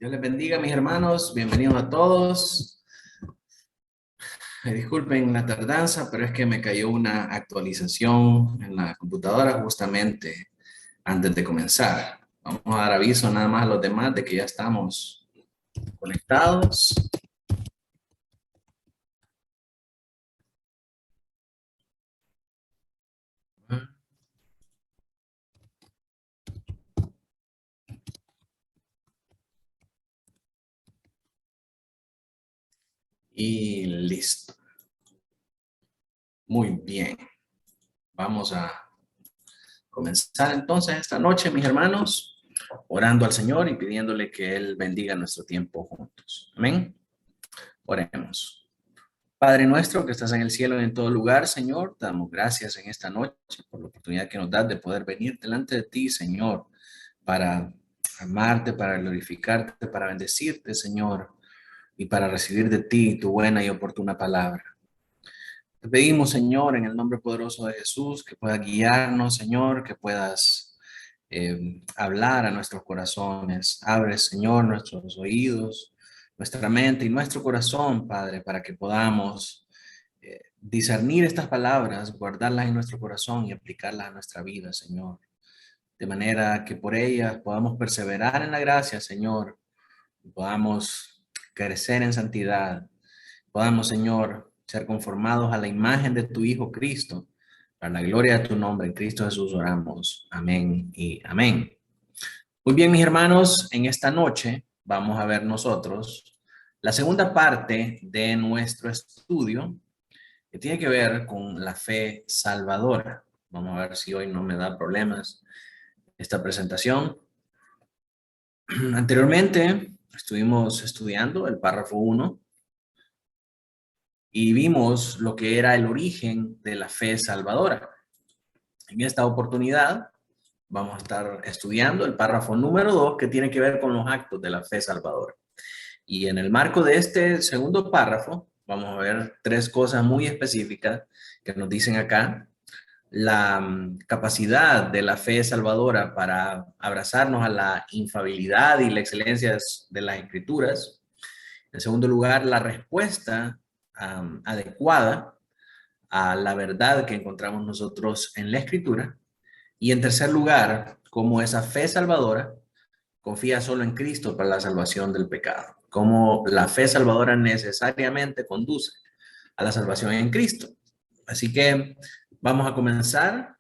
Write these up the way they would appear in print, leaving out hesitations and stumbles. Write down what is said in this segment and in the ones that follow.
Dios les bendiga, mis hermanos. Bienvenidos a todos. Disculpen la tardanza, pero es que me cayó una actualización en la computadora justamente antes de comenzar. Vamos a dar aviso nada más a los demás de que ya estamos conectados. Y listo. Muy bien. Vamos a comenzar entonces esta noche, mis hermanos, orando al Señor y pidiéndole que Él bendiga nuestro tiempo juntos. Amén. Oremos. Padre nuestro que estás en el cielo y en todo lugar, Señor, te damos gracias en esta noche por la oportunidad que nos das de poder venir delante de ti, Señor, para amarte, para glorificarte, para bendecirte, Señor, y para recibir de ti tu buena y oportuna palabra. Te pedimos, Señor, en el nombre poderoso de Jesús, que puedas guiarnos, Señor, que puedas hablar a nuestros corazones. Abre, Señor, nuestros oídos, nuestra mente y nuestro corazón, Padre, para que podamos discernir estas palabras, guardarlas en nuestro corazón y aplicarlas a nuestra vida, Señor. De manera que por ellas podamos perseverar en la gracia, Señor, y podamos crecer en santidad, podamos, Señor, ser conformados a la imagen de tu Hijo Cristo, para la gloria de tu nombre. En Cristo Jesús oramos. Amén y amén. Muy bien, mis hermanos, en esta noche vamos a ver nosotros la segunda parte de nuestro estudio que tiene que ver con la fe salvadora. Vamos a ver si hoy no me da problemas esta presentación. Anteriormente estuvimos estudiando el párrafo 1 y vimos lo que era el origen de la fe salvadora. En esta oportunidad vamos a estar estudiando el párrafo número 2 que tiene que ver con los actos de la fe salvadora. Y en el marco de este segundo párrafo vamos a ver tres cosas muy específicas que nos dicen acá. La capacidad de la fe salvadora para abrazarnos a la infalibilidad y la excelencia de las escrituras. En segundo lugar, la respuesta adecuada a la verdad que encontramos nosotros en la escritura. Y en tercer lugar, cómo esa fe salvadora confía solo en Cristo para la salvación del pecado. Cómo la fe salvadora necesariamente conduce a la salvación en Cristo. Así que vamos a comenzar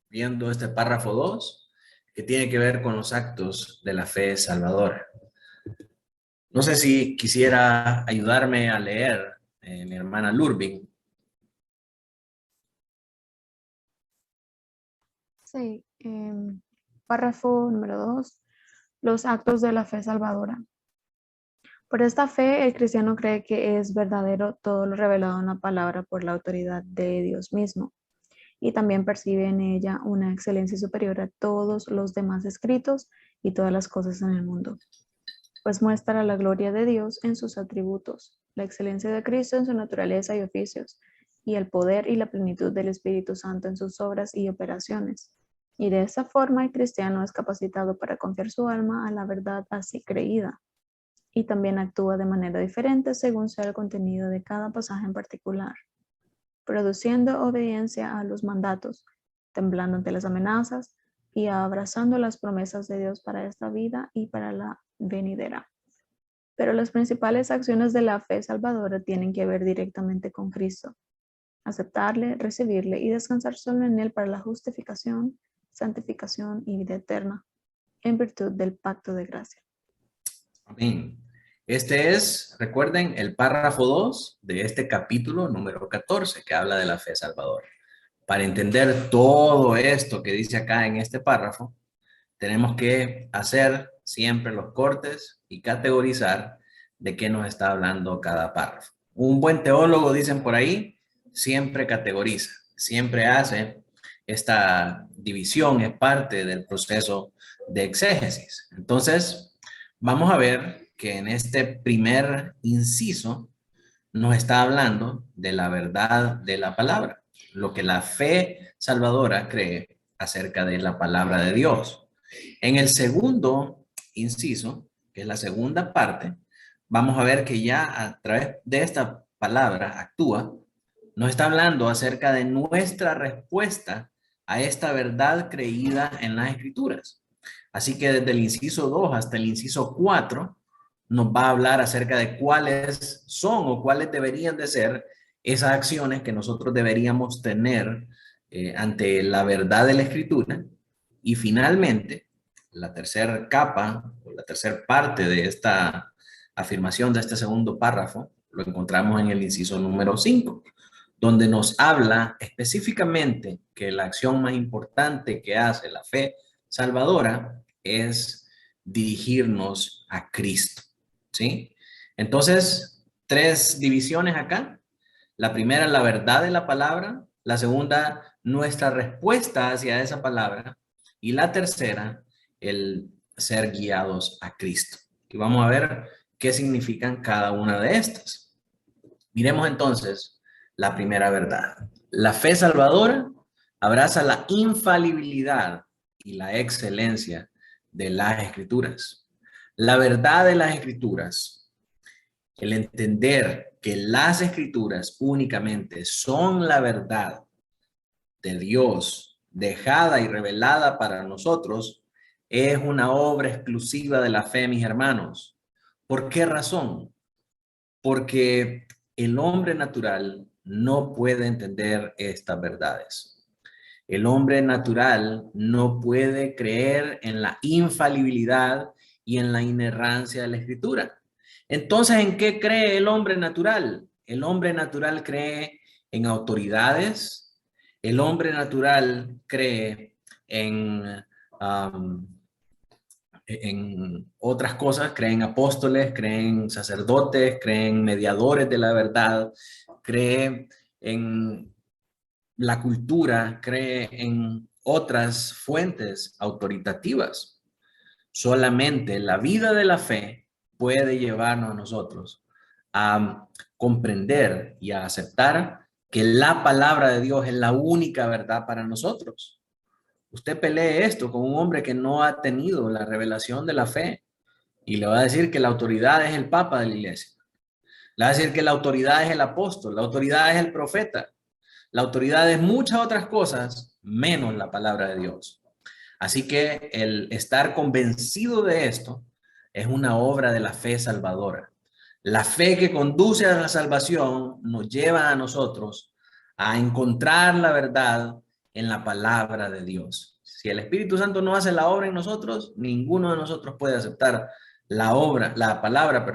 viendo este párrafo 2, que tiene que ver con los actos de la fe salvadora. No sé si quisiera ayudarme a leer mi hermana Lurbin. Sí, párrafo número 2, los actos de la fe salvadora. Por esta fe, el cristiano cree que es verdadero todo lo revelado en la palabra por la autoridad de Dios mismo, y también percibe en ella una excelencia superior a todos los demás escritos y todas las cosas en el mundo, pues muestra la gloria de Dios en sus atributos, la excelencia de Cristo en su naturaleza y oficios, y el poder y la plenitud del Espíritu Santo en sus obras y operaciones. Y de esta forma el cristiano es capacitado para confiar su alma a la verdad así creída, y también actúa de manera diferente según sea el contenido de cada pasaje en particular, produciendo obediencia a los mandatos, temblando ante las amenazas y abrazando las promesas de Dios para esta vida y para la venidera. Pero las principales acciones de la fe salvadora tienen que ver directamente con Cristo, aceptarle, recibirle y descansar solo en Él para la justificación, santificación y vida eterna, en virtud del pacto de gracia. Amén. Este es, recuerden, el párrafo 2 de este capítulo número 14 que habla de la fe salvadora. Para entender todo esto que dice acá en este párrafo, tenemos que hacer siempre los cortes y categorizar de qué nos está hablando cada párrafo. Un buen teólogo, dicen por ahí, siempre categoriza, siempre hace esta división, es parte del proceso de exégesis. Entonces, vamos a ver que en este primer inciso nos está hablando de la verdad de la palabra, lo que la fe salvadora cree acerca de la palabra de Dios. En el segundo inciso, que es la segunda parte, vamos a ver que ya a través de esta palabra actúa, nos está hablando acerca de nuestra respuesta a esta verdad creída en las Escrituras. Así que desde el inciso 2 hasta el inciso 4 nos va a hablar acerca de cuáles son o cuáles deberían de ser esas acciones que nosotros deberíamos tener ante la verdad de la Escritura. Y finalmente, la tercera capa o la tercera parte de esta afirmación de este segundo párrafo lo encontramos en el inciso número 5, donde nos habla específicamente que la acción más importante que hace la fe salvadora es dirigirnos a Cristo, ¿sí? Entonces, tres divisiones acá. La primera, la verdad de la palabra. La segunda, nuestra respuesta hacia esa palabra. Y la tercera, el ser guiados a Cristo. Y vamos a ver qué significan cada una de estas. Miremos entonces la primera verdad. La fe salvadora abraza la infalibilidad y la excelencia de las Escrituras. La verdad de las Escrituras, el entender que las Escrituras únicamente son la verdad de Dios dejada y revelada para nosotros, es una obra exclusiva de la fe, mis hermanos. ¿Por qué razón? Porque el hombre natural no puede entender estas verdades. El hombre natural no puede creer en la infalibilidad y en la inerrancia de la Escritura. Entonces, ¿en qué cree el hombre natural? El hombre natural cree en autoridades. El hombre natural cree um, en otras cosas, creen apóstoles, creen sacerdotes, creen mediadores de la verdad, cree en la cultura, cree en otras fuentes autoritativas. Solamente la vida de la fe puede llevarnos a nosotros a comprender y a aceptar que la palabra de Dios es la única verdad para nosotros. Usted pelee esto con un hombre que no ha tenido la revelación de la fe y le va a decir que la autoridad es el papa de la iglesia. Le va a decir que la autoridad es el apóstol, la autoridad es el profeta, la autoridad es muchas otras cosas, menos la palabra de Dios. Así que el estar convencido de esto es una obra de la fe salvadora. La fe que conduce a la salvación nos lleva a nosotros a encontrar la verdad en la palabra de Dios. Si el Espíritu Santo no hace la obra en nosotros, ninguno de nosotros puede aceptar la palabra,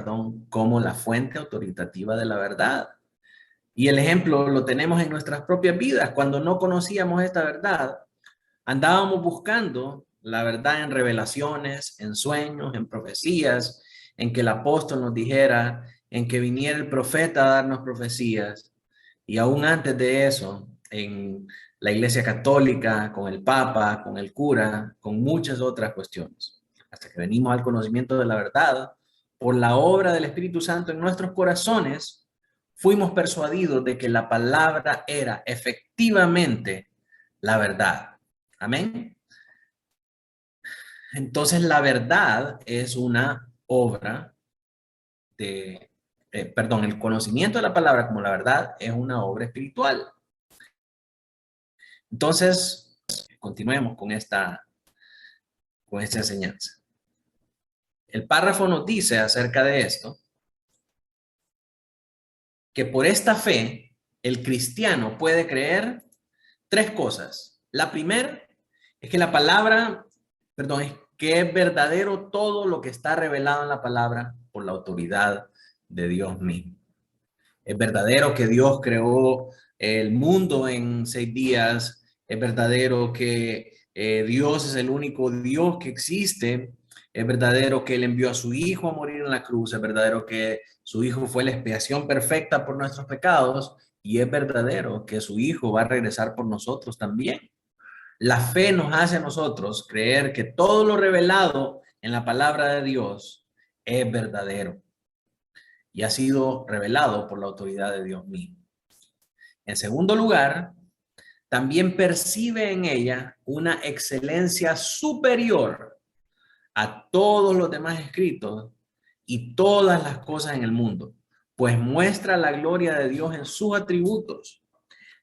como la fuente autoritativa de la verdad. Y el ejemplo lo tenemos en nuestras propias vidas. Cuando no conocíamos esta verdad, andábamos buscando la verdad en revelaciones, en sueños, en profecías, en que el apóstol nos dijera, en que viniera el profeta a darnos profecías. Y aún antes de eso, en la Iglesia Católica, con el Papa, con el cura, con muchas otras cuestiones. Hasta que venimos al conocimiento de la verdad, por la obra del Espíritu Santo en nuestros corazones, fuimos persuadidos de que la palabra era efectivamente la verdad. Amén. Entonces la verdad es una obra de, el conocimiento de la palabra como la verdad es una obra espiritual. Entonces, continuemos con esta enseñanza. El párrafo nos dice acerca de esto, que por esta fe el cristiano puede creer tres cosas. La primera es que la palabra, es que es verdadero todo lo que está revelado en la palabra por la autoridad de Dios mismo. Es verdadero que Dios creó el mundo en 6 días. Es verdadero que Dios es el único Dios que existe. Es verdadero que Él envió a su Hijo a morir en la cruz. Es verdadero que su Hijo fue la expiación perfecta por nuestros pecados. Y es verdadero que su Hijo va a regresar por nosotros también. La fe nos hace a nosotros creer que todo lo revelado en la palabra de Dios es verdadero y ha sido revelado por la autoridad de Dios mismo. En segundo lugar, también percibe en ella una excelencia superior a todos los demás escritos y todas las cosas en el mundo, pues muestra la gloria de Dios en sus atributos,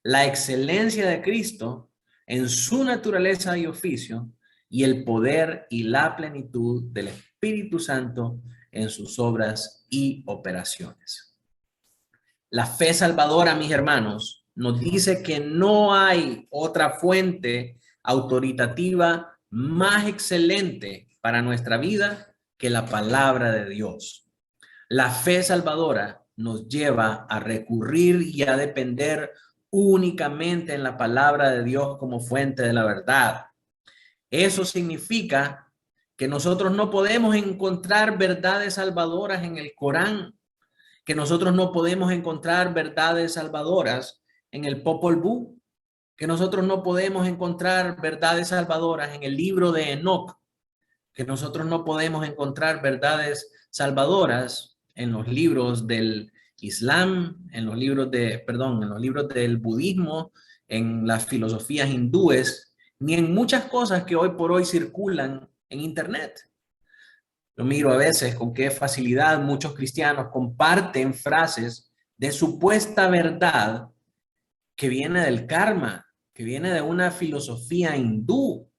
la excelencia de Cristo en su naturaleza y oficio, y el poder y la plenitud del Espíritu Santo en sus obras y operaciones. La fe salvadora, mis hermanos, nos dice que no hay otra fuente autoritativa más excelente para nuestra vida que la palabra de Dios. La fe salvadora nos lleva a recurrir y a depender únicamente en la palabra de Dios como fuente de la verdad. Eso significa que nosotros no podemos encontrar verdades salvadoras en el Corán, que nosotros no podemos encontrar verdades salvadoras en el Popol Vuh, que nosotros no podemos encontrar verdades salvadoras en el libro de Enoc, que nosotros no podemos encontrar verdades salvadoras en los libros del Islam, en los libros del budismo, en las filosofías hindúes, ni en muchas cosas que hoy por hoy circulan en internet. Yo miro a veces con qué facilidad muchos cristianos comparten frases de supuesta verdad que viene del karma, que viene de una filosofía hindú.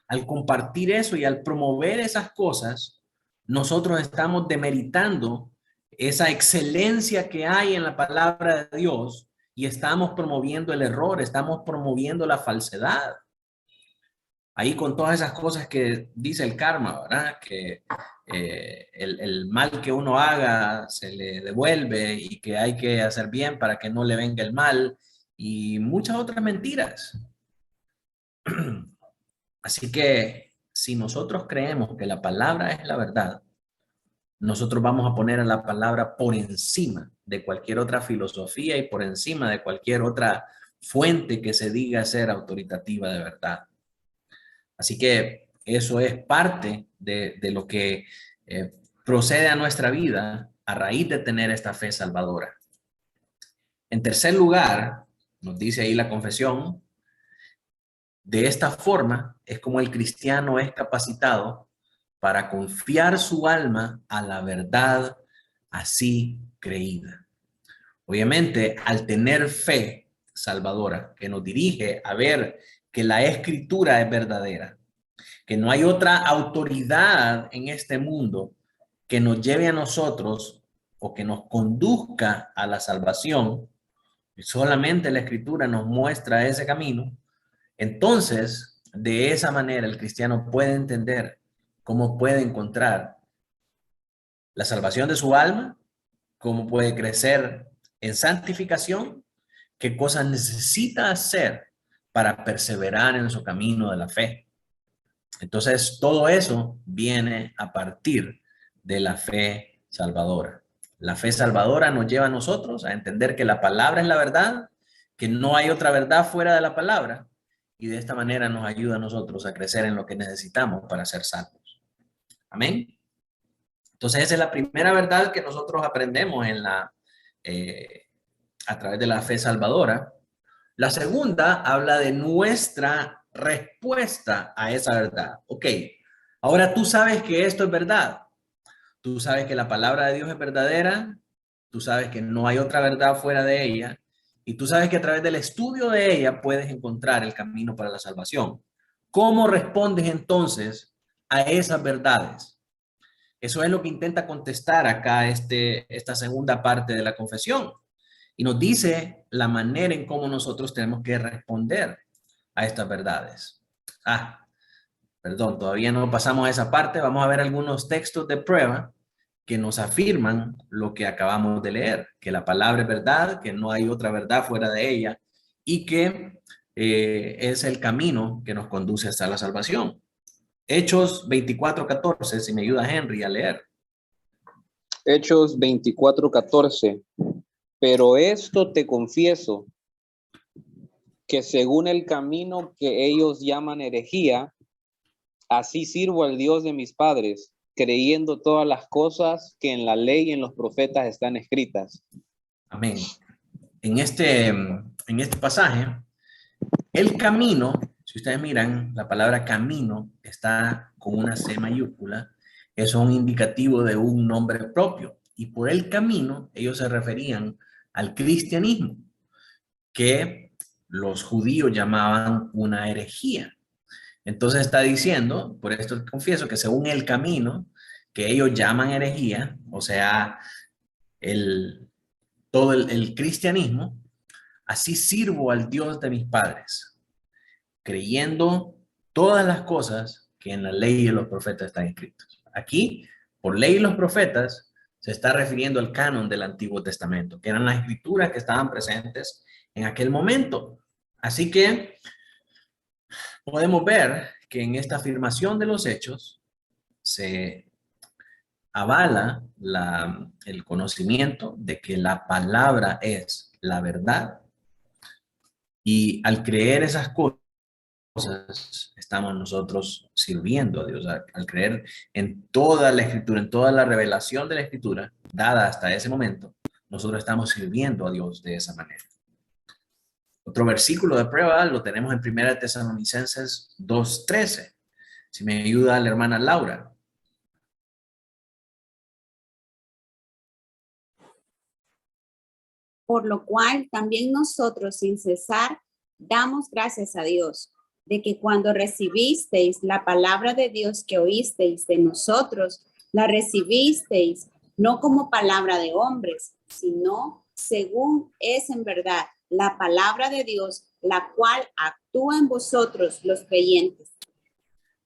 Al compartir eso y al promover esas cosas, nosotros estamos demeritando esa excelencia que hay en la palabra de Dios y estamos promoviendo el error, estamos promoviendo la falsedad. Ahí con todas esas cosas que dice el karma, ¿verdad? Que el mal que uno haga se le devuelve y que hay que hacer bien para que no le venga el mal y muchas otras mentiras. Así que si nosotros creemos que la palabra es la verdad, nosotros vamos a poner a la palabra por encima de cualquier otra filosofía y por encima de cualquier otra fuente que se diga ser autoritativa de verdad. Así que eso es parte de lo que procede a nuestra vida a raíz de tener esta fe salvadora. En tercer lugar, nos dice ahí la confesión, de esta forma es como el cristiano es capacitado para confiar su alma a la verdad así creída. Obviamente, al tener fe salvadora que nos dirige a ver que la escritura es verdadera, que no hay otra autoridad en este mundo que nos lleve a nosotros o que nos conduzca a la salvación, solamente la escritura nos muestra ese camino. Entonces, de esa manera el cristiano puede entender cómo puede encontrar la salvación de su alma, cómo puede crecer en santificación, qué cosas necesita hacer para perseverar en su camino de la fe. Entonces, todo eso viene a partir de la fe salvadora. La fe salvadora nos lleva a nosotros a entender que la palabra es la verdad, que no hay otra verdad fuera de la palabra, y de esta manera nos ayuda a nosotros a crecer en lo que necesitamos para ser salvos. Amén. Entonces, esa es la primera verdad que nosotros aprendemos a través de la fe salvadora. La segunda habla de nuestra respuesta a esa verdad. Ok, ahora tú sabes que esto es verdad. Tú sabes que la palabra de Dios es verdadera. Tú sabes que no hay otra verdad fuera de ella. Y tú sabes que a través del estudio de ella puedes encontrar el camino para la salvación. ¿Cómo respondes entonces a esas verdades? Eso es lo que intenta contestar acá esta segunda parte de la confesión. Y nos dice la manera en cómo nosotros tenemos que responder a estas verdades. Perdón, todavía no pasamos a esa parte. Vamos a ver algunos textos de prueba que nos afirman lo que acabamos de leer, que la palabra es verdad, que no hay otra verdad fuera de ella y que es el camino que nos conduce hasta la salvación. Hechos 24:14, si me ayuda Henry a leer. Hechos 24:14. Pero esto te confieso, que según el camino que ellos llaman herejía, así sirvo al Dios de mis padres, creyendo todas las cosas que en la ley y en los profetas están escritas. Amén. En este pasaje, el camino Si ustedes miran, la palabra camino está con una C mayúscula. Eso es un indicativo de un nombre propio. Y por el camino, ellos se referían al cristianismo, que los judíos llamaban una herejía. Entonces está diciendo, por esto confieso, que según el camino que ellos llaman herejía, o sea, todo el cristianismo, así sirvo al Dios de mis padres, creyendo todas las cosas que en la ley y los profetas están escritos. Aquí, por ley y los profetas, se está refiriendo al canon del Antiguo Testamento, que eran las escrituras que estaban presentes en aquel momento. Así que podemos ver que en esta afirmación de los hechos se avala el conocimiento de que la palabra es la verdad, y al creer esas cosas estamos nosotros sirviendo a Dios. Al creer en toda la escritura, en toda la revelación de la escritura dada hasta ese momento, nosotros estamos sirviendo a Dios de esa manera. Otro versículo de prueba lo tenemos en 1 Tesalonicenses 2:13. Si me ayuda la hermana Laura. Por lo cual también nosotros sin cesar damos gracias a Dios de que cuando recibisteis la palabra de Dios que oísteis de nosotros, la recibisteis no como palabra de hombres, sino según es en verdad la palabra de Dios, la cual actúa en vosotros los creyentes.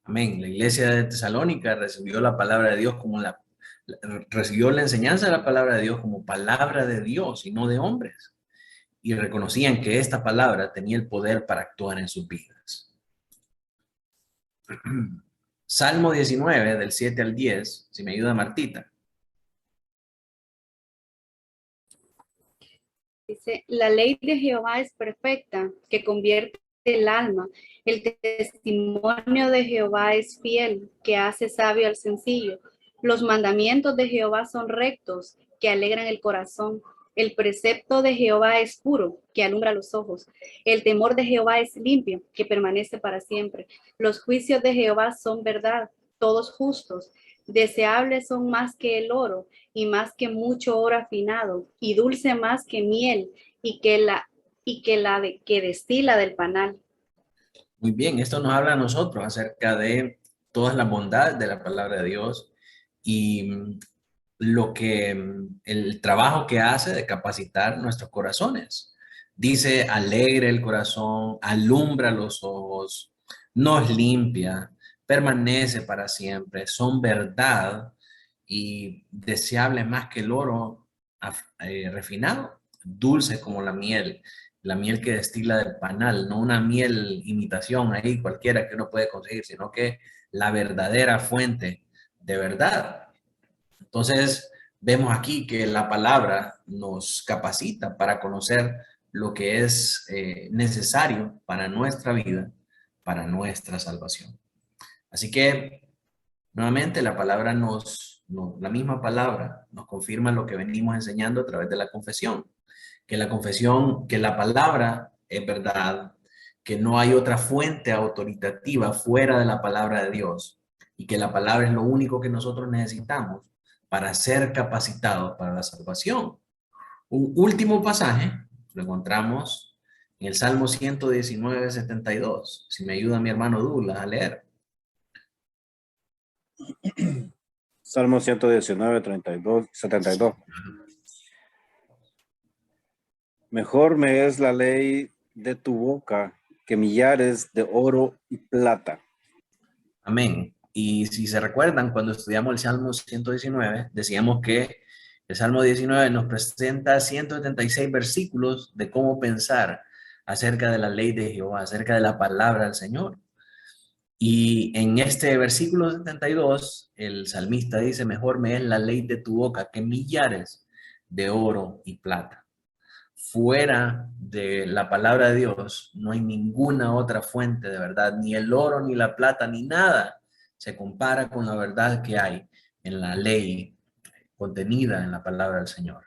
Amén. La iglesia de Tesalónica recibió la palabra de Dios recibió la enseñanza de la palabra de Dios como palabra de Dios y no de hombres. Y reconocían que esta palabra tenía el poder para actuar en sus vidas. Salmo 19, del 7 al 10, si me ayuda Martita. Dice, la ley de Jehová es perfecta, que convierte el alma. El testimonio de Jehová es fiel, que hace sabio al sencillo. Los mandamientos de Jehová son rectos, que alegran el corazón. El precepto de Jehová es puro, que alumbra los ojos. El temor de Jehová es limpio, que permanece para siempre. Los juicios de Jehová son verdad, todos justos. Deseables son más que el oro y más que mucho oro afinado, y dulce más que miel y que destila del panal. Muy bien, esto nos habla a nosotros acerca de todas las bondades de la palabra de Dios y el trabajo que hace de capacitar nuestros corazones. Dice, alegre el corazón, alumbra los ojos, nos limpia, permanece para siempre, son verdad y deseables más que el oro refinado, dulce como la miel que destila del panal, no una miel imitación ahí cualquiera que uno puede conseguir, sino que la verdadera fuente de verdad. Entonces, vemos aquí que la palabra nos capacita para conocer lo que es necesario para nuestra vida, para nuestra salvación. Así que, nuevamente, la misma palabra nos confirma lo que venimos enseñando a través de la confesión. Que la palabra es verdad, que no hay otra fuente autoritativa fuera de la palabra de Dios y que la palabra es lo único que nosotros necesitamos para ser capacitados para la salvación. Un último pasaje lo encontramos en el Salmo 119, 72. Si me ayuda mi hermano Douglas a leer. Salmo 119, 32, 72. Mejor me es la ley de tu boca que millares de oro y plata. Amén. Y si se recuerdan, cuando estudiamos el Salmo 119, decíamos que el Salmo 19 nos presenta 176 versículos de cómo pensar acerca de la ley de Jehová, acerca de la palabra del Señor. Y en este versículo 72, el salmista dice, mejor me es la ley de tu boca que millares de oro y plata. Fuera de la palabra de Dios no hay ninguna otra fuente de verdad, ni el oro, ni la plata, ni nada se compara con la verdad que hay en la ley contenida en la palabra del Señor.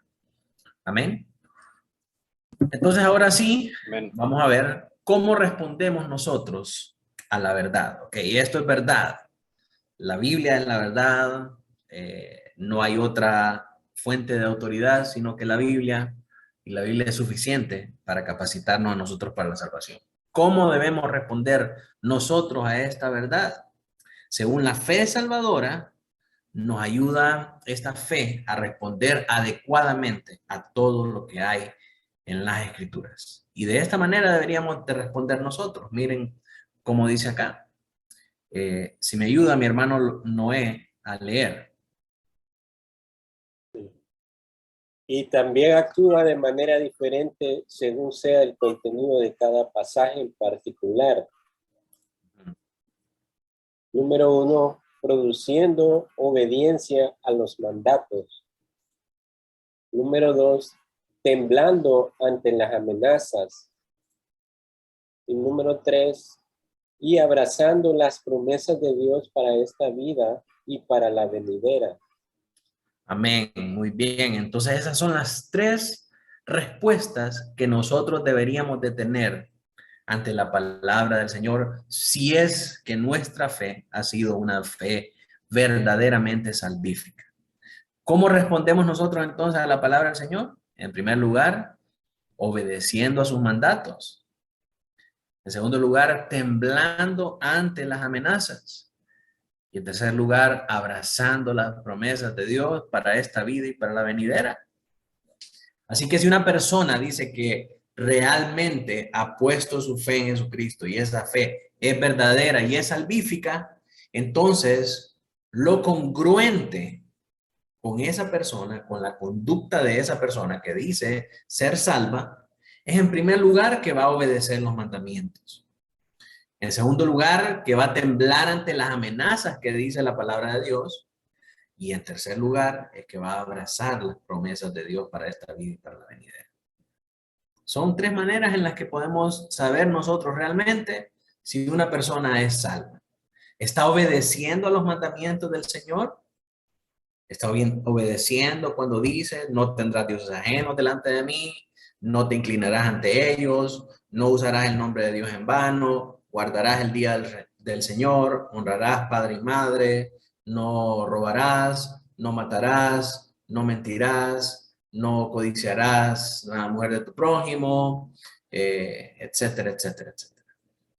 Amén. Entonces ahora sí, Amén. vamos a ver ¿Cómo respondemos nosotros a la verdad? Ok, esto es verdad. La Biblia es la verdad. No hay otra fuente de autoridad sino que la Biblia. Y la Biblia es suficiente para capacitarnos a nosotros para la salvación. ¿Cómo debemos responder nosotros a esta verdad? Según la fe salvadora, nos ayuda esta fe a responder adecuadamente a todo lo que hay en las Escrituras. Y de esta manera deberíamos de responder nosotros. Miren cómo dice acá. Si me ayuda mi hermano Noé a leer. Y también actúa de manera diferente según sea el contenido de cada pasaje en particular. Número 1, produciendo obediencia a los mandatos. Número 2, temblando ante las amenazas. Y número 3, y abrazando las promesas de Dios para esta vida y para la venidera. Amén, muy bien. Entonces esas son las tres respuestas que nosotros deberíamos de tener ante la palabra del Señor, si es que nuestra fe ha sido una fe verdaderamente salvífica. ¿Cómo respondemos nosotros entonces a la palabra del Señor? En primer lugar, obedeciendo a sus mandatos. En segundo lugar, temblando ante las amenazas. Y en tercer lugar, abrazando las promesas de Dios para esta vida y para la venidera. Así que si una persona dice que realmente ha puesto su fe en Jesucristo y esa fe es verdadera y es salvífica, entonces lo congruente con esa persona, con la conducta de esa persona que dice ser salva, es en primer lugar que va a obedecer los mandamientos. En segundo lugar, que va a temblar ante las amenazas que dice la palabra de Dios. Y en tercer lugar, es que va a abrazar las promesas de Dios para esta vida y para la venidera. Son tres maneras en las que podemos saber nosotros realmente si una persona es salva. ¿Está obedeciendo a los mandamientos del Señor? ¿Está obedeciendo cuando dice, no tendrás dioses ajenos delante de mí, no te inclinarás ante ellos, no usarás el nombre de Dios en vano, guardarás el día del Señor, honrarás padre y madre, no robarás, no matarás, no mentirás, no codiciarás la mujer de tu prójimo, etcétera, etcétera, etcétera?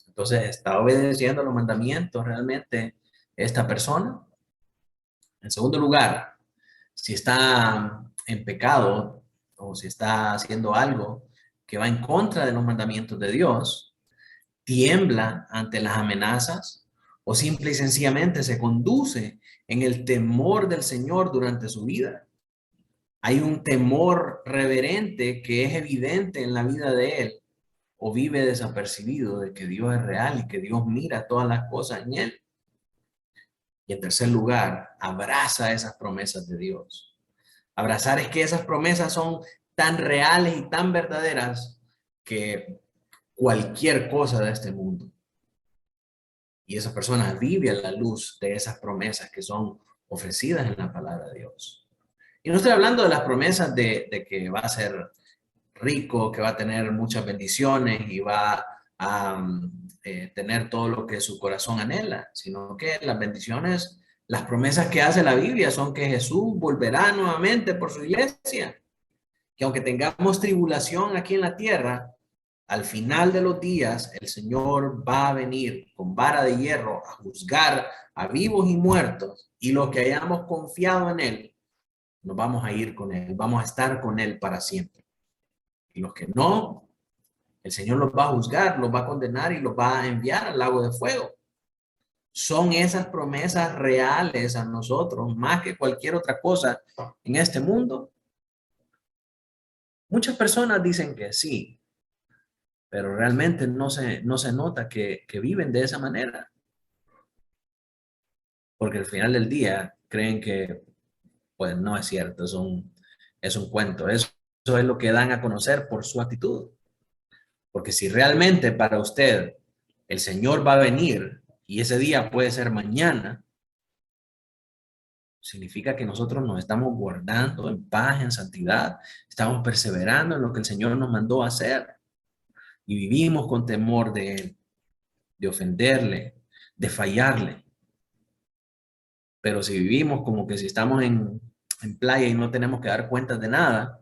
Entonces, ¿está obedeciendo los mandamientos realmente esta persona? En segundo lugar, si está en pecado o si está haciendo algo que va en contra de los mandamientos de Dios, tiembla ante las amenazas o simple y sencillamente se conduce en el temor del Señor durante su vida. Hay un temor reverente que es evidente en la vida de él o vive desapercibido de que Dios es real y que Dios mira todas las cosas en él. Y en tercer lugar, abraza esas promesas de Dios. Abrazar es que esas promesas son tan reales y tan verdaderas que cualquier cosa de este mundo. Y esa persona vive a la luz de esas promesas que son ofrecidas en la palabra de Dios. Y no estoy hablando de las promesas de que va a ser rico, que va a tener muchas bendiciones y va a tener todo lo que su corazón anhela, sino que las bendiciones, las promesas que hace la Biblia son que Jesús volverá nuevamente por su iglesia, que aunque tengamos tribulación aquí en la tierra, al final de los días el Señor va a venir con vara de hierro a juzgar a vivos y muertos, y los que hayamos confiado en Él, nos vamos a ir con Él, vamos a estar con Él para siempre. Y los que no, el Señor los va a juzgar, los va a condenar y los va a enviar al lago de fuego. Son esas promesas reales a nosotros, más que cualquier otra cosa en este mundo. Muchas personas dicen que sí, pero realmente no se nota que viven de esa manera. Porque al final del día creen que, pues no es cierto, es un cuento. Eso es lo que dan a conocer por su actitud. Porque si realmente para usted el Señor va a venir y ese día puede ser mañana, significa que nosotros nos estamos guardando en paz, en santidad, estamos perseverando en lo que el Señor nos mandó a hacer. y vivimos con temor de él, de ofenderle, de fallarle. Pero si vivimos como que si estamos en playa y no tenemos que dar cuentas de nada,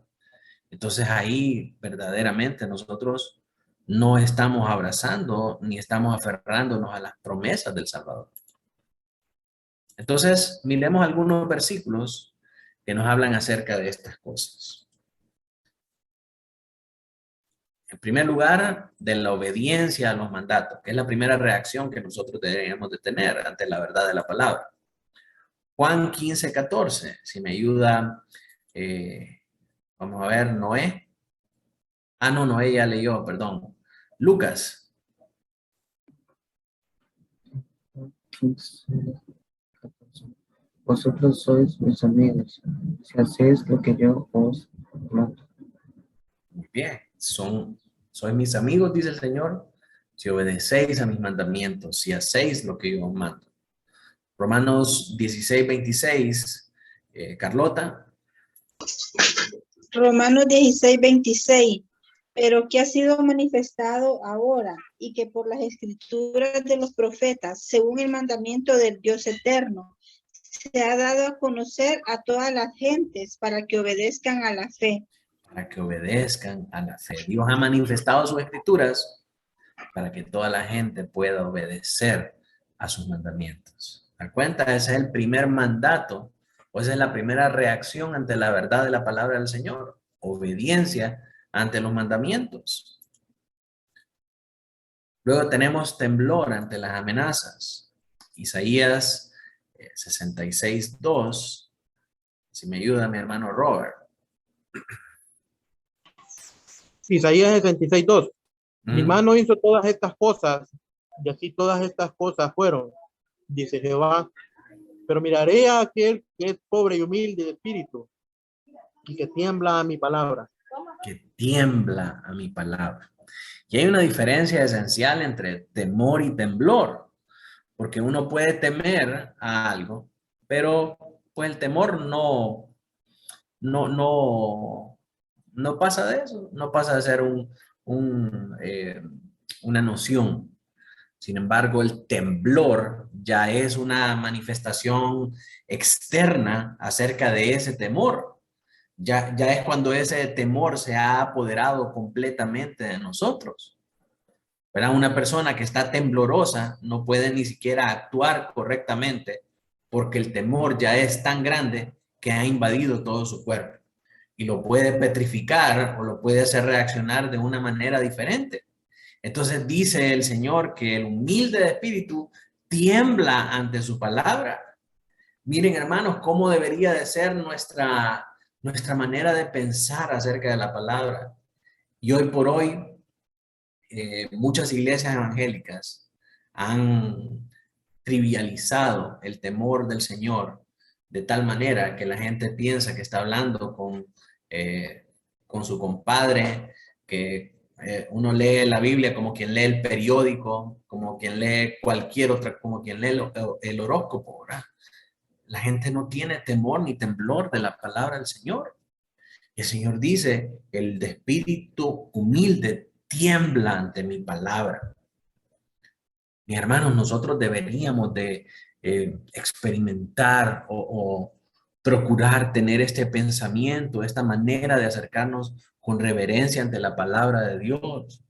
entonces ahí verdaderamente nosotros no estamos abrazando ni estamos aferrándonos a las promesas del Salvador. Entonces, miremos algunos versículos que nos hablan acerca de estas cosas. En primer lugar, de la obediencia a los mandatos, que es la primera reacción que nosotros deberíamos de tener ante la verdad de la palabra. Juan 15:14, si me ayuda, vamos a ver, Noé. No, Noé ya leyó, perdón. Lucas. 15:14. Vosotros sois mis amigos, si hacéis lo que yo os mando. Muy bien, sois mis amigos, dice el Señor, si obedecéis a mis mandamientos, si hacéis lo que yo os mando. Romanos 16:26, Carlota. Romanos 16:26, pero que ha sido manifestado ahora y que por las escrituras de los profetas, según el mandamiento del Dios eterno, se ha dado a conocer a todas las gentes para que obedezcan a la fe. Para que obedezcan a la fe. Dios ha manifestado sus escrituras para que toda la gente pueda obedecer a sus mandamientos. ¿Da cuenta? Ese es el primer mandato, o esa es la primera reacción ante la verdad de la palabra del Señor. Obediencia ante los mandamientos. Luego tenemos temblor ante las amenazas. Isaías 66:2. Si me ayuda mi hermano Robert. Isaías 66:2. Mi Mm. mano hizo todas estas cosas, y así todas estas cosas fueron, dice Jehová. Pero miraré a aquel que es pobre y humilde de espíritu, y que tiembla a mi palabra. Que tiembla a mi palabra. Y hay una diferencia esencial entre temor y temblor, porque uno puede temer a algo, pero pues el temor no pasa de eso, no pasa de ser una noción. Sin embargo, el temblor ya es una manifestación externa acerca de ese temor. Ya es cuando ese temor se ha apoderado completamente de nosotros. ¿Verdad? Una persona que está temblorosa no puede ni siquiera actuar correctamente porque el temor ya es tan grande que ha invadido todo su cuerpo y lo puede petrificar o lo puede hacer reaccionar de una manera diferente. Entonces dice el Señor que el humilde de espíritu tiembla ante su palabra. Miren, hermanos, cómo debería de ser nuestra manera de pensar acerca de la palabra. Y hoy por hoy, muchas iglesias evangélicas han trivializado el temor del Señor de tal manera que la gente piensa que está hablando con su compadre, que uno lee la Biblia como quien lee el periódico, como quien lee cualquier otra, como quien lee el horóscopo, ¿verdad? La gente no tiene temor ni temblor de la palabra del Señor. El Señor dice, el de espíritu humilde tiembla ante mi palabra. Mis hermanos, nosotros deberíamos de experimentar o procurar tener este pensamiento, esta manera de acercarnos con reverencia ante la palabra de Dios.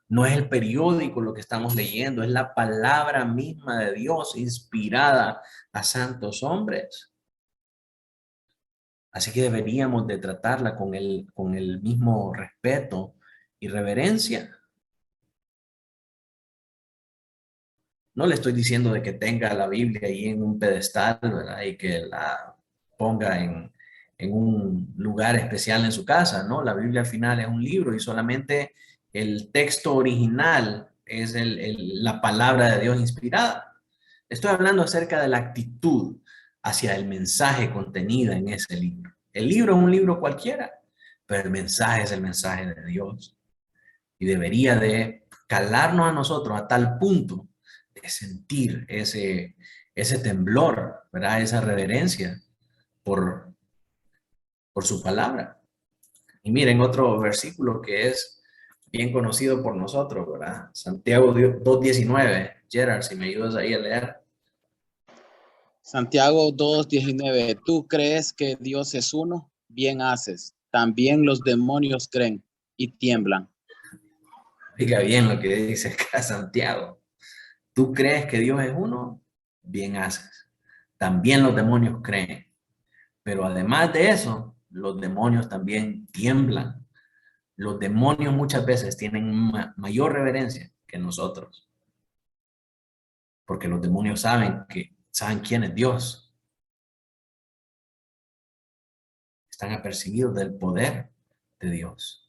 No es el periódico lo que estamos leyendo, es la palabra misma de Dios inspirada a santos hombres. Así que deberíamos de tratarla con el mismo respeto y reverencia. No le estoy diciendo de que tenga la Biblia ahí en un pedestal, ¿verdad? Y que la ponga en un lugar especial en su casa, ¿no? La Biblia al final es un libro y solamente el texto original es la palabra de Dios inspirada. Estoy hablando acerca de la actitud hacia el mensaje contenido en ese libro. El libro es un libro cualquiera, pero el mensaje es el mensaje de Dios. Y debería de calarnos a nosotros a tal punto de sentir ese temblor, ¿verdad? Esa reverencia por su palabra. Y miren otro versículo que es bien conocido por nosotros, ¿verdad? Santiago 2:19. Gerard, si me ayudas ahí a leer. Santiago 2:19. ¿Tú crees que Dios es uno? Bien haces. También los demonios creen y tiemblan. Oiga bien lo que dice acá Santiago. ¿Tú crees que Dios es uno? Bien haces. También los demonios creen. Pero además de eso, los demonios también tiemblan. Los demonios muchas veces tienen mayor reverencia que nosotros. Porque los demonios saben quién es Dios. Están apercibidos del poder de Dios.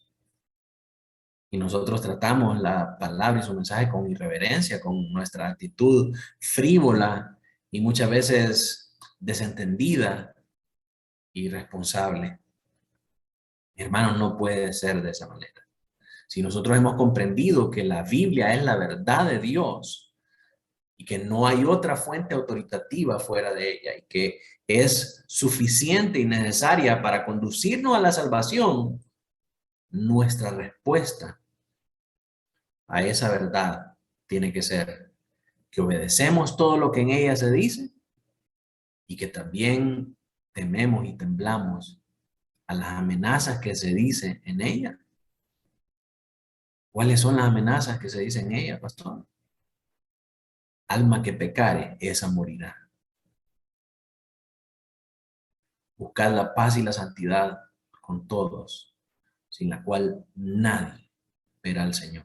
Y nosotros tratamos la palabra y su mensaje con irreverencia, con nuestra actitud frívola y muchas veces desentendida y irresponsable. Mi hermano, no puede ser de esa manera. Si nosotros hemos comprendido que la Biblia es la verdad de Dios y que no hay otra fuente autoritativa fuera de ella y que es suficiente y necesaria para conducirnos a la salvación, nuestra respuesta a esa verdad tiene que ser que obedecemos todo lo que en ella se dice y que también tememos y temblamos a las amenazas que se dicen en ella. ¿Cuáles son las amenazas que se dicen en ella, pastor? Alma que pecare, esa morirá. Buscad la paz y la santidad con todos, sin la cual nadie verá al Señor.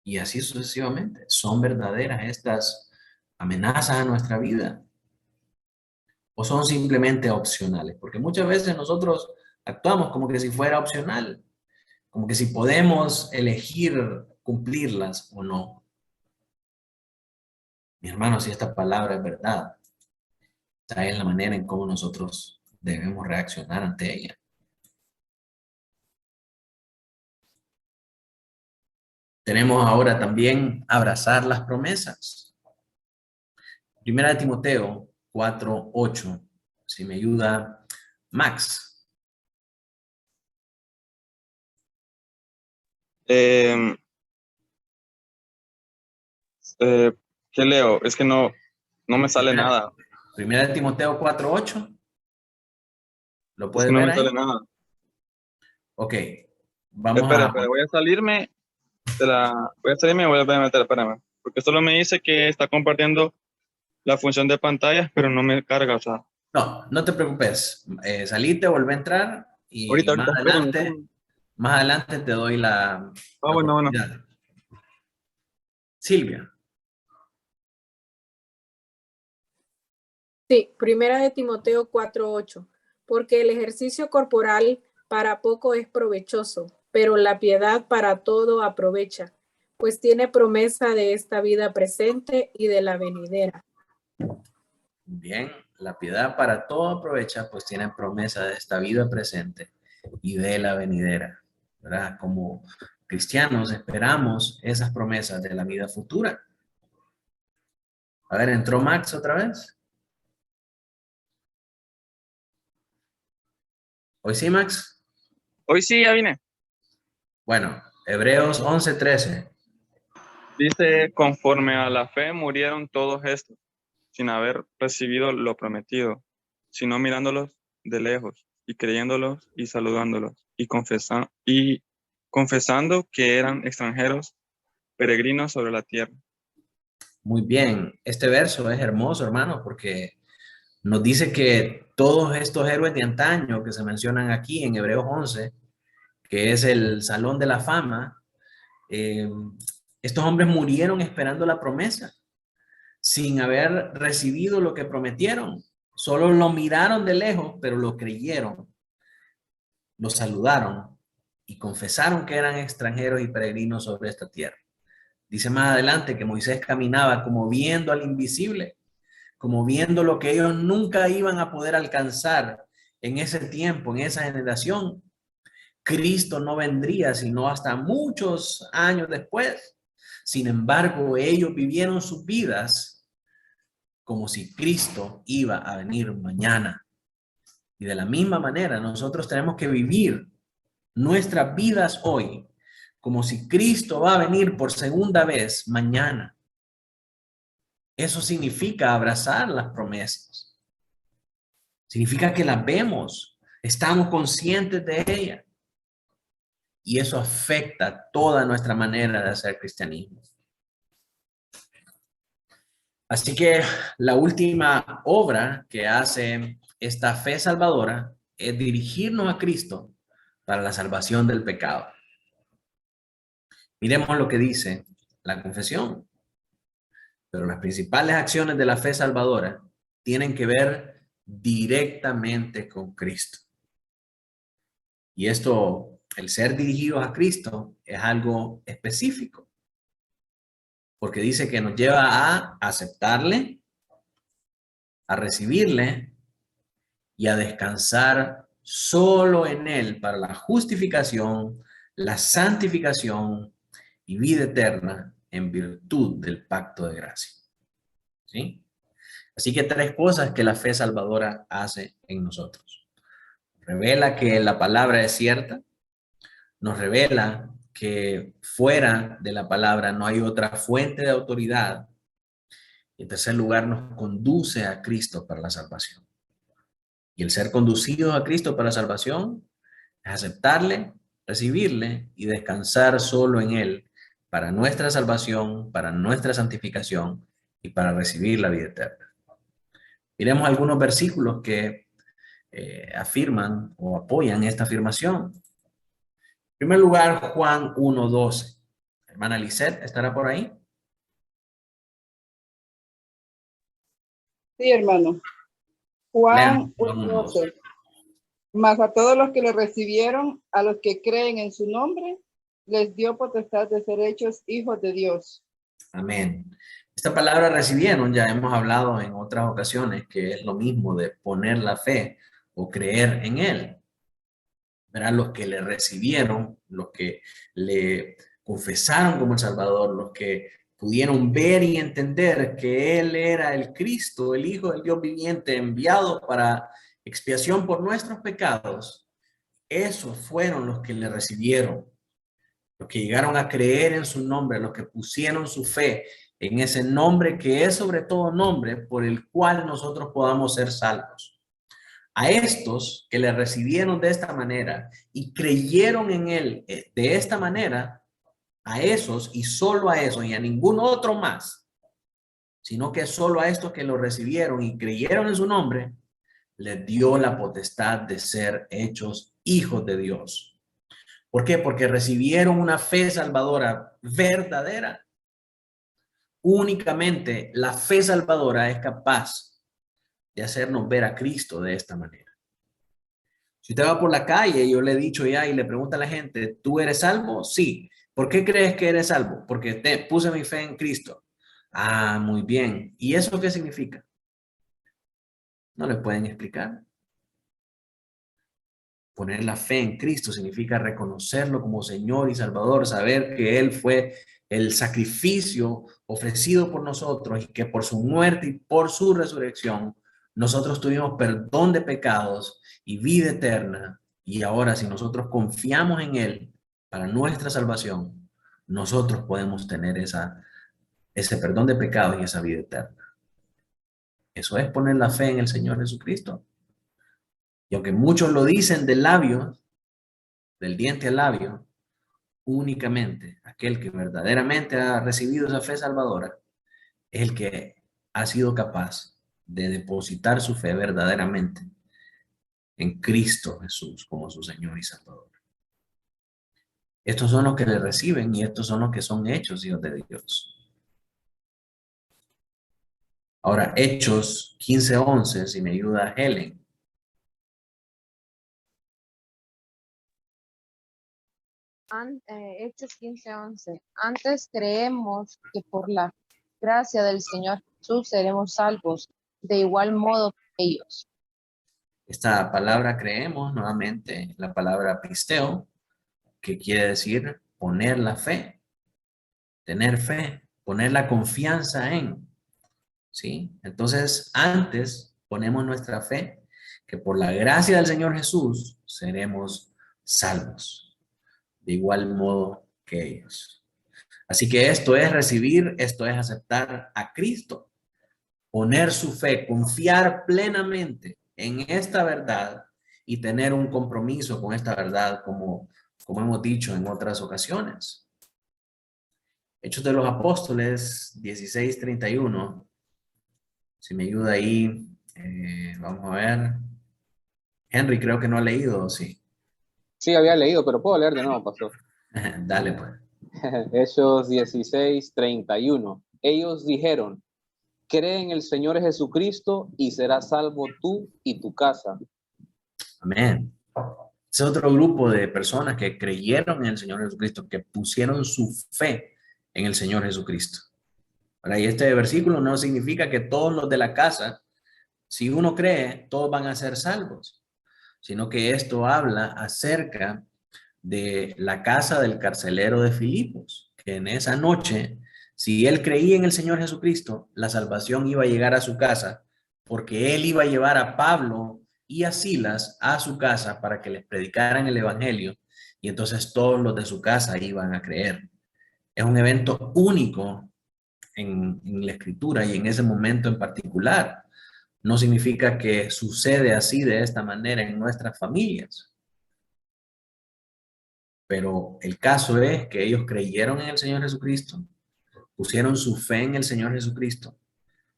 Y así sucesivamente. ¿Son verdaderas estas amenazas a nuestra vida? ¿O son simplemente opcionales? Porque muchas veces nosotros actuamos como que si fuera opcional, como que si podemos elegir cumplirlas o no. Mi hermano, si esta palabra es verdad, esa es la manera en cómo nosotros debemos reaccionar ante ella. Tenemos ahora también abrazar las promesas. Primera de Timoteo 4:8. Si me ayuda Max. ¿Qué leo? Es que no me sale nada. Primera de Timoteo 4:8. ¿Lo Es puedes que no ver me ahí? sale nada. Ok. Vamos Espera, a... voy a salirme. Voy a salirme y voy a meter, espérame. Porque solo me dice que está compartiendo la función de pantallas, pero no me carga, o sea. No, no te preocupes. Salite, vuelve a entrar y Ahorita, espérenme. más adelante te doy la Bueno. oportunidad. Silvia. Sí, primera de Timoteo 4:8, porque el ejercicio corporal para poco es provechoso, pero la piedad para todo aprovecha, pues tiene promesa de esta vida presente y de la venidera. Bien, la piedad para todo aprovecha, pues tiene promesa de esta vida presente y de la venidera, ¿verdad? Como cristianos esperamos esas promesas de la vida futura. A ver, ¿entró Max otra vez? ¿Hoy sí, Max? Hoy sí, ya vine. Bueno, Hebreos 11:13. Dice, conforme a la fe murieron todos estos, sin haber recibido lo prometido, sino mirándolos de lejos y creyéndolos y saludándolos y confesando que eran extranjeros, peregrinos sobre la tierra. Muy bien, este verso es hermoso, hermano, porque nos dice que todos estos héroes de antaño que se mencionan aquí en Hebreos 11, que es el Salón de la Fama, estos hombres murieron esperando la promesa, sin haber recibido lo que prometieron. Solo lo miraron de lejos, pero lo creyeron, lo saludaron y confesaron que eran extranjeros y peregrinos sobre esta tierra. Dice más adelante que Moisés caminaba como viendo al invisible, como viendo lo que ellos nunca iban a poder alcanzar en ese tiempo, en esa generación. Cristo no vendría sino hasta muchos años después. Sin embargo, ellos vivieron sus vidas como si Cristo iba a venir mañana. Y de la misma manera, nosotros tenemos que vivir nuestras vidas hoy como si Cristo va a venir por segunda vez mañana. Eso significa abrazar las promesas. Significa que las vemos, estamos conscientes de ellas. Y eso afecta toda nuestra manera de hacer cristianismo. Así que la última obra que hace esta fe salvadora es dirigirnos a Cristo para la salvación del pecado. Miremos lo que dice la confesión. Pero las principales acciones de la fe salvadora tienen que ver directamente con Cristo. Y esto, el ser dirigidos a Cristo, es algo específico. Porque dice que nos lleva a aceptarle, a recibirle y a descansar solo en Él para la justificación, la santificación y vida eterna en virtud del pacto de gracia. ¿Sí? Así que 3 cosas que la fe salvadora hace en nosotros. Revela que la palabra es cierta, nos revela que fuera de la palabra no hay otra fuente de autoridad. Y en tercer lugar, nos conduce a Cristo para la salvación. Y el ser conducido a Cristo para la salvación es aceptarle, recibirle y descansar solo en Él para nuestra salvación, para nuestra santificación y para recibir la vida eterna. Miremos algunos versículos que afirman o apoyan esta afirmación. En primer lugar, Juan 1:12. Hermana Lisette, ¿estará por ahí? Sí, hermano. Juan 1:12. Mas a todos los que le recibieron, a los que creen en su nombre, les dio potestad de ser hechos hijos de Dios. Amén. Esta palabra recibieron, ya hemos hablado en otras ocasiones, que es lo mismo de poner la fe o creer en Él. Verán, los que le recibieron, los que le confesaron como el Salvador, los que pudieron ver y entender que Él era el Cristo, el Hijo del Dios viviente, enviado para expiación por nuestros pecados, esos fueron los que le recibieron, los que llegaron a creer en su nombre, los que pusieron su fe en ese nombre que es sobre todo nombre por el cual nosotros podamos ser salvos. A estos que le recibieron de esta manera y creyeron en Él de esta manera, a esos y solo a esos y a ningún otro más, sino que solo a estos que lo recibieron y creyeron en su nombre, les dio la potestad de ser hechos hijos de Dios. ¿Por qué? Porque recibieron una fe salvadora verdadera. Únicamente la fe salvadora es capaz de hacernos ver a Cristo de esta manera. Si usted va por la calle, yo le he dicho ya y le pregunta a la gente, ¿tú eres salvo? Sí. ¿Por qué crees que eres salvo? Porque te puse mi fe en Cristo. Ah, muy bien. ¿Y eso qué significa? No le pueden explicar. Poner la fe en Cristo significa reconocerlo como Señor y Salvador, saber que Él fue el sacrificio ofrecido por nosotros y que por su muerte y por su resurrección nosotros tuvimos perdón de pecados y vida eterna. Y ahora, si nosotros confiamos en Él para nuestra salvación, nosotros podemos tener ese perdón de pecados y esa vida eterna. Eso es poner la fe en el Señor Jesucristo. Y aunque muchos lo dicen del labio, del diente al labio, únicamente aquel que verdaderamente ha recibido esa fe salvadora es el que ha sido capaz de depositar su fe verdaderamente en Cristo Jesús como su Señor y Salvador. Estos son los que le reciben y estos son los que son hechos hijos de Dios. Ahora, Hechos 15:11, si me ayuda Helen. Hechos 15:11. Antes creemos que por la gracia del Señor Jesús seremos salvos, de igual modo que ellos. Esta palabra creemos, nuevamente, la palabra pisteo, que quiere decir poner la fe, tener fe, poner la confianza en, ¿sí? Entonces, antes ponemos nuestra fe que por la gracia del Señor Jesús seremos salvos, de igual modo que ellos. Así que esto es recibir, esto es aceptar a Cristo, poner su fe, confiar plenamente en esta verdad y tener un compromiso con esta verdad, como hemos dicho en otras ocasiones. Hechos de los Apóstoles 16:31. Si me ayuda ahí, vamos a ver. Henry, creo que no ha leído, ¿sí? Sí, había leído, pero puedo leer de nuevo, pastor. Dale, pues. Hechos 16:31. Ellos dijeron, cree en el Señor Jesucristo y serás salvo tú y tu casa. Amén. Es otro grupo de personas que creyeron en el Señor Jesucristo, que pusieron su fe en el Señor Jesucristo. Ahora, y este versículo no significa que todos los de la casa, si uno cree, todos van a ser salvos, sino que esto habla acerca de la casa del carcelero de Filipos, que en esa noche, si él creía en el Señor Jesucristo, la salvación iba a llegar a su casa, porque él iba a llevar a Pablo y a Silas a su casa para que les predicaran el evangelio, y entonces todos los de su casa iban a creer. Es un evento único en la Escritura y en ese momento en particular. No significa que sucede así de esta manera en nuestras familias. Pero el caso es que ellos creyeron en el Señor Jesucristo, pusieron su fe en el Señor Jesucristo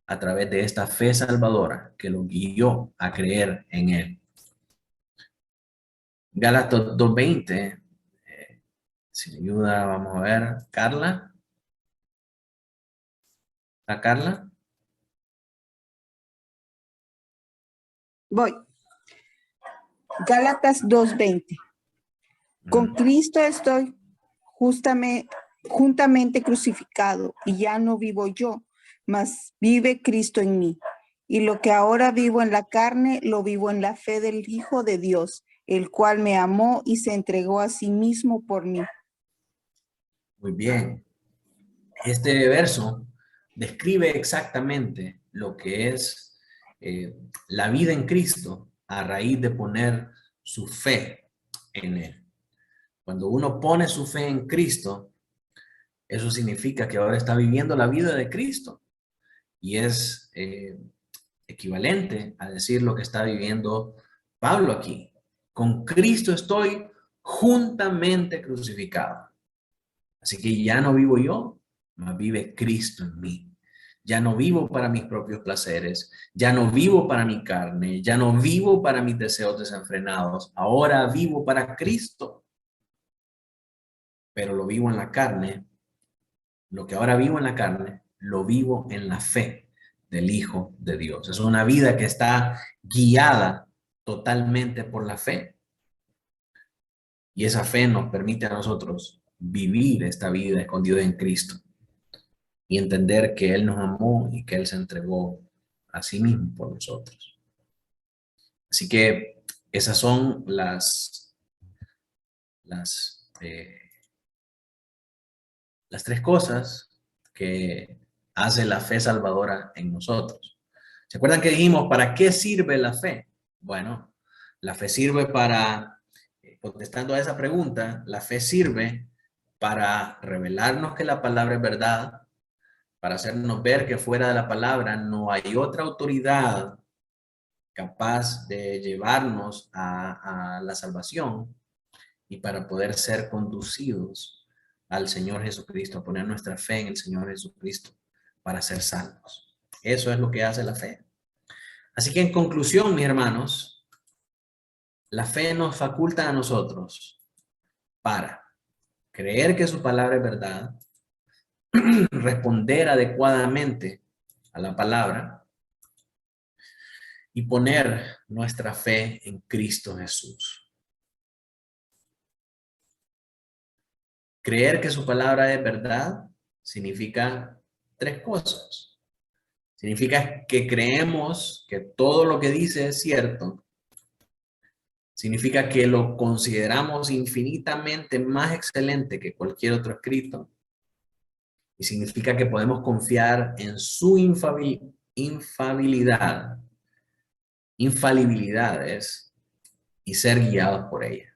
a través de esta fe salvadora que los guió a creer en Él. Gálatas 2:20, si me ayuda, vamos a ver, Carla. ¿Está Carla? Voy. Gálatas 2:20. Con Cristo estoy juntamente crucificado, y ya no vivo yo, mas vive Cristo en mí. Y lo que ahora vivo en la carne, lo vivo en la fe del Hijo de Dios, el cual me amó y se entregó a sí mismo por mí. Muy bien. Este verso describe exactamente lo que es la vida en Cristo a raíz de poner su fe en Él. Cuando uno pone su fe en Cristo, eso significa que ahora está viviendo la vida de Cristo. Y es equivalente a decir lo que está viviendo Pablo aquí. Con Cristo estoy juntamente crucificado. Así que ya no vivo yo, mas vive Cristo en mí. Ya no vivo para mis propios placeres, ya no vivo para mi carne, ya no vivo para mis deseos desenfrenados. Ahora vivo para Cristo. Pero lo vivo en la carne. Lo que ahora vivo en la carne, lo vivo en la fe del Hijo de Dios. Es una vida que está guiada totalmente por la fe. Y esa fe nos permite a nosotros vivir esta vida escondida en Cristo y entender que Él nos amó y que Él se entregó a sí mismo por nosotros. Así que esas son las tres cosas que hace la fe salvadora en nosotros. ¿Se acuerdan que dijimos para qué sirve la fe? Bueno, la fe sirve para, contestando a esa pregunta, la fe sirve para revelarnos que la palabra es verdad, para hacernos ver que fuera de la palabra no hay otra autoridad capaz de llevarnos a la salvación y para poder ser conducidos al Señor Jesucristo, a poner nuestra fe en el Señor Jesucristo para ser salvos. Eso es lo que hace la fe. Así que en conclusión, mis hermanos, la fe nos faculta a nosotros para creer que su palabra es verdad, responder adecuadamente a la palabra y poner nuestra fe en Cristo Jesús. Creer que su palabra es verdad significa tres cosas. Significa que creemos que todo lo que dice es cierto. Significa que lo consideramos infinitamente más excelente que cualquier otro escrito. Y significa que podemos confiar en su infalibilidad infalibilidades y ser guiados por ella.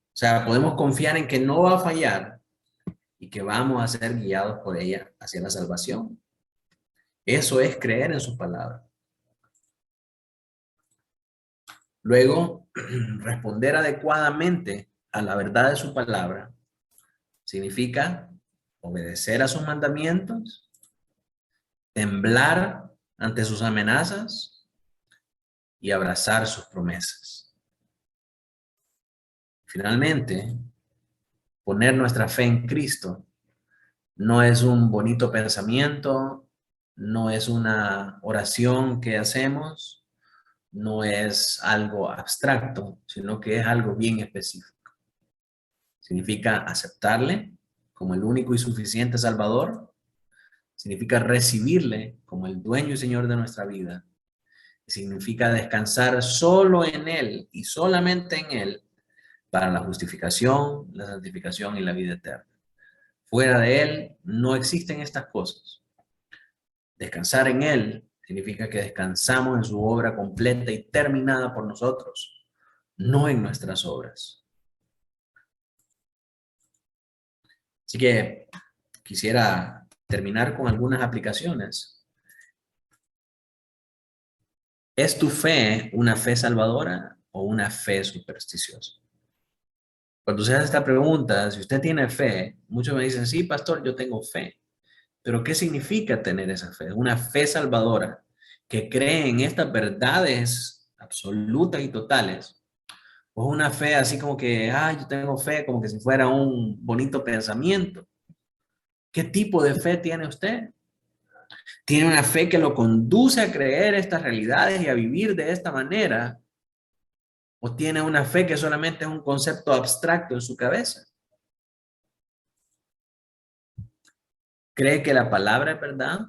O sea, podemos confiar en que no va a fallar y que vamos a ser guiados por ella hacia la salvación. Eso es creer en su palabra. Luego, responder adecuadamente a la verdad de su palabra significa obedecer a sus mandamientos, temblar ante sus amenazas y abrazar sus promesas. Finalmente, poner nuestra fe en Cristo no es un bonito pensamiento, no es una oración que hacemos, no es algo abstracto, sino que es algo bien específico. Significa aceptarle como el único y suficiente Salvador. Significa recibirle como el dueño y Señor de nuestra vida. Significa descansar solo en Él y solamente en Él para la justificación, la santificación y la vida eterna. Fuera de Él no existen estas cosas. Descansar en Él significa que descansamos en su obra completa y terminada por nosotros, no en nuestras obras. Así que quisiera terminar con algunas aplicaciones. ¿Es tu fe una fe salvadora o una fe supersticiosa? Cuando se hace esta pregunta, si usted tiene fe, muchos me dicen, sí, pastor, yo tengo fe. Pero ¿qué significa tener esa fe? Una fe salvadora que cree en estas verdades absolutas y totales. O una fe así como que, yo tengo fe, como que si fuera un bonito pensamiento. ¿Qué tipo de fe tiene usted? ¿Tiene una fe que lo conduce a creer estas realidades y a vivir de esta manera? ¿O tiene una fe que solamente es un concepto abstracto en su cabeza? ¿Cree que la palabra es verdad?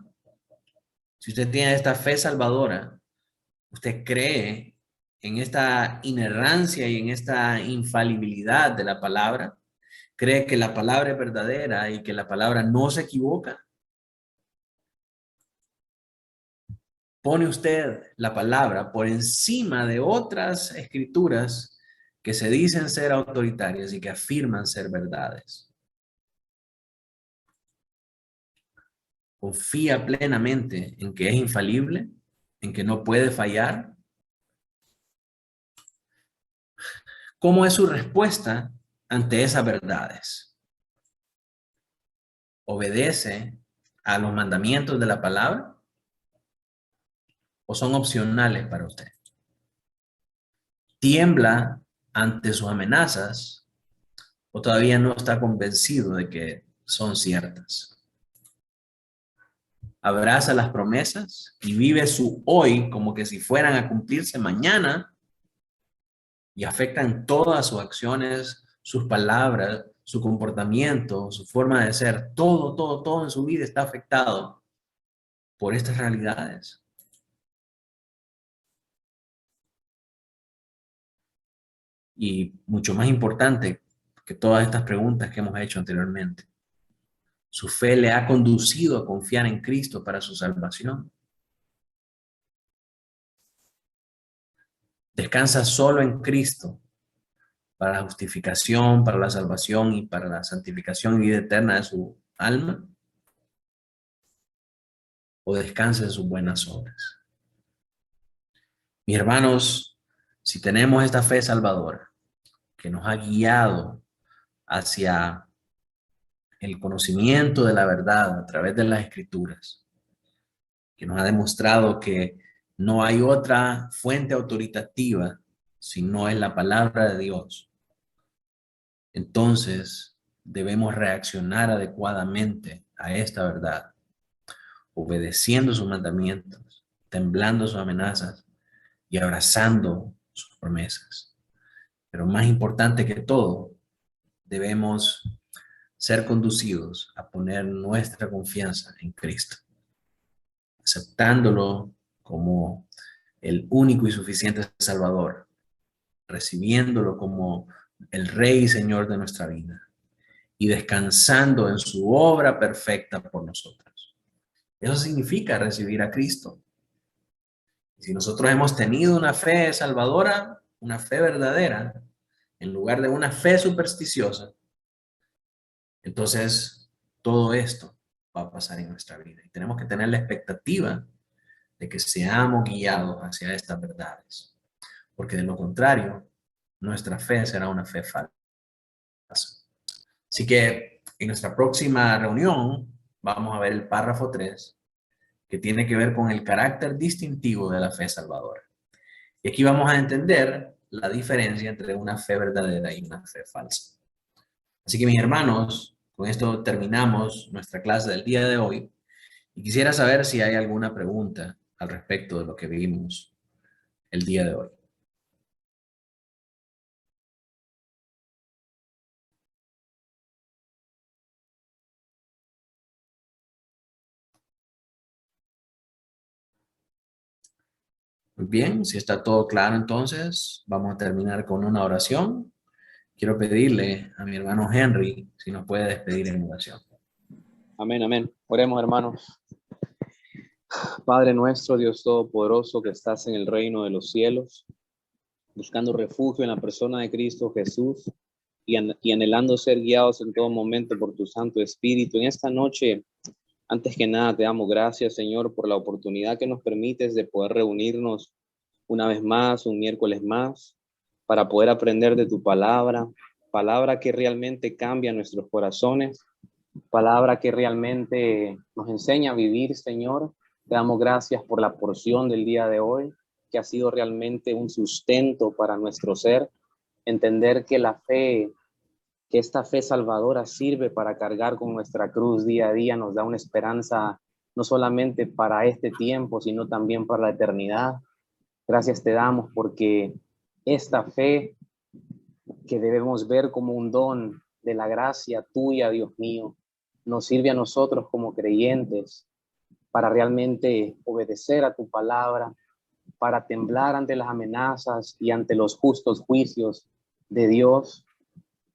Si usted tiene esta fe salvadora, usted cree en esta inerrancia y en esta infalibilidad de la palabra, cree que la palabra es verdadera y que la palabra no se equivoca. Pone usted la palabra por encima de otras escrituras que se dicen ser autoritarias y que afirman ser verdades. Confía plenamente en que es infalible, en que no puede fallar. ¿Cómo es su respuesta ante esas verdades? ¿Obedece a los mandamientos de la palabra? ¿O son opcionales para usted? ¿Tiembla ante sus amenazas o todavía no está convencido de que son ciertas? ¿Abraza las promesas y vive su hoy como que si fueran a cumplirse mañana y afectan todas sus acciones, sus palabras, su comportamiento, su forma de ser? Todo en su vida está afectado por estas realidades. Y mucho más importante que todas estas preguntas que hemos hecho anteriormente, su fe le ha conducido a confiar en Cristo para su salvación. Descansa solo en Cristo para la justificación, para la salvación y para la santificación y vida eterna de su alma. O descansa en sus buenas obras. Mis hermanos, si tenemos esta fe salvadora que nos ha guiado hacia el conocimiento de la verdad a través de las Escrituras, que nos ha demostrado que no hay otra fuente autoritativa si no es la palabra de Dios, entonces debemos reaccionar adecuadamente a esta verdad, obedeciendo sus mandamientos, temblando sus amenazas y abrazando sus promesas. Pero más importante que todo, debemos ser conducidos a poner nuestra confianza en Cristo, aceptándolo como el único y suficiente Salvador, recibiéndolo como el Rey y Señor de nuestra vida y descansando en su obra perfecta por nosotros. Eso significa recibir a Cristo. Si nosotros hemos tenido una fe salvadora, una fe verdadera, en lugar de una fe supersticiosa, entonces todo esto va a pasar en nuestra vida. Y tenemos que tener la expectativa de que seamos guiados hacia estas verdades. Porque de lo contrario, nuestra fe será una fe falsa. Así que en nuestra próxima reunión vamos a ver el párrafo 3, que tiene que ver con el carácter distintivo de la fe salvadora. Y aquí vamos a entender la diferencia entre una fe verdadera y una fe falsa. Así que mis hermanos, con esto terminamos nuestra clase del día de hoy. Y quisiera saber si hay alguna pregunta al respecto de lo que vimos el día de hoy. Muy bien, si está todo claro, entonces vamos a terminar con una oración. Quiero pedirle a mi hermano Henry si nos puede despedir en oración. Amén, amén. Oremos, hermanos. Padre nuestro, Dios Todopoderoso, que estás en el reino de los cielos, buscando refugio en la persona de Cristo Jesús y anhelando ser guiados en todo momento por tu Santo Espíritu. En esta noche, antes que nada, te damos gracias, Señor, por la oportunidad que nos permites de poder reunirnos una vez más, un miércoles más, para poder aprender de tu palabra, palabra que realmente cambia nuestros corazones, palabra que realmente nos enseña a vivir, Señor. Te damos gracias por la porción del día de hoy, que ha sido realmente un sustento para nuestro ser, entender que la fe, que esta fe salvadora sirve para cargar con nuestra cruz día a día, nos da una esperanza no solamente para este tiempo, sino también para la eternidad. Gracias te damos porque esta fe que debemos ver como un don de la gracia tuya, Dios mío, nos sirve a nosotros como creyentes para realmente obedecer a tu palabra, para temblar ante las amenazas y ante los justos juicios de Dios,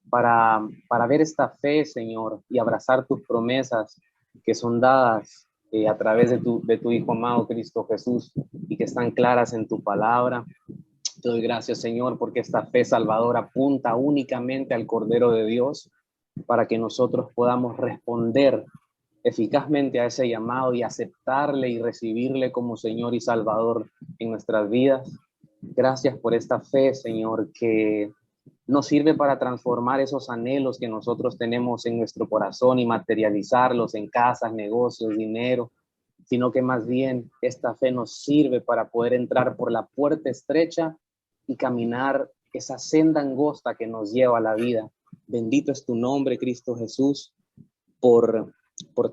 para ver esta fe, Señor, y abrazar tus promesas que son dadas a través de tu Hijo amado Cristo Jesús y que están claras en tu palabra. Te doy gracias, Señor, porque esta fe salvadora apunta únicamente al Cordero de Dios para que nosotros podamos responder eficazmente a ese llamado y aceptarle y recibirle como Señor y Salvador en nuestras vidas. Gracias por esta fe, Señor, que nos sirve para transformar esos anhelos que nosotros tenemos en nuestro corazón y materializarlos en casas, negocios, dinero, sino que más bien esta fe nos sirve para poder entrar por la puerta estrecha y caminar esa senda angosta que nos lleva a la vida. Bendito es tu nombre, Cristo Jesús, por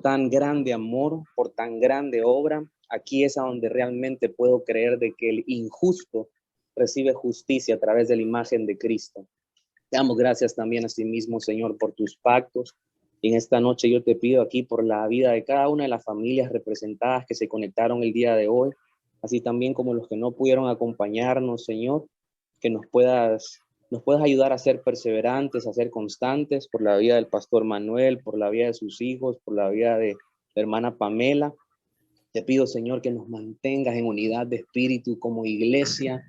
tan grande amor, por tan grande obra. Aquí es a donde realmente puedo creer de que el injusto recibe justicia a través de la imagen de Cristo. Te damos gracias también a sí mismo, Señor, por tus pactos. Y en esta noche yo te pido aquí por la vida de cada una de las familias representadas que se conectaron el día de hoy, así también como los que no pudieron acompañarnos, Señor, que nos puedas ayudar a ser perseverantes, a ser constantes por la vida del pastor Manuel, por la vida de sus hijos, por la vida de la hermana Pamela. Te pido, Señor, que nos mantengas en unidad de espíritu como iglesia,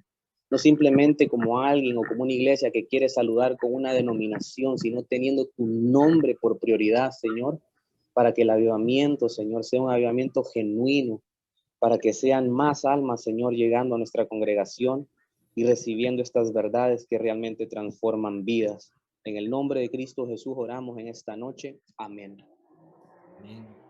no simplemente como alguien o como una iglesia que quiere saludar con una denominación, sino teniendo tu nombre por prioridad, Señor, para que el avivamiento, Señor, sea un avivamiento genuino, para que sean más almas, Señor, llegando a nuestra congregación y recibiendo estas verdades que realmente transforman vidas. En el nombre de Cristo Jesús oramos en esta noche. Amén. Amén.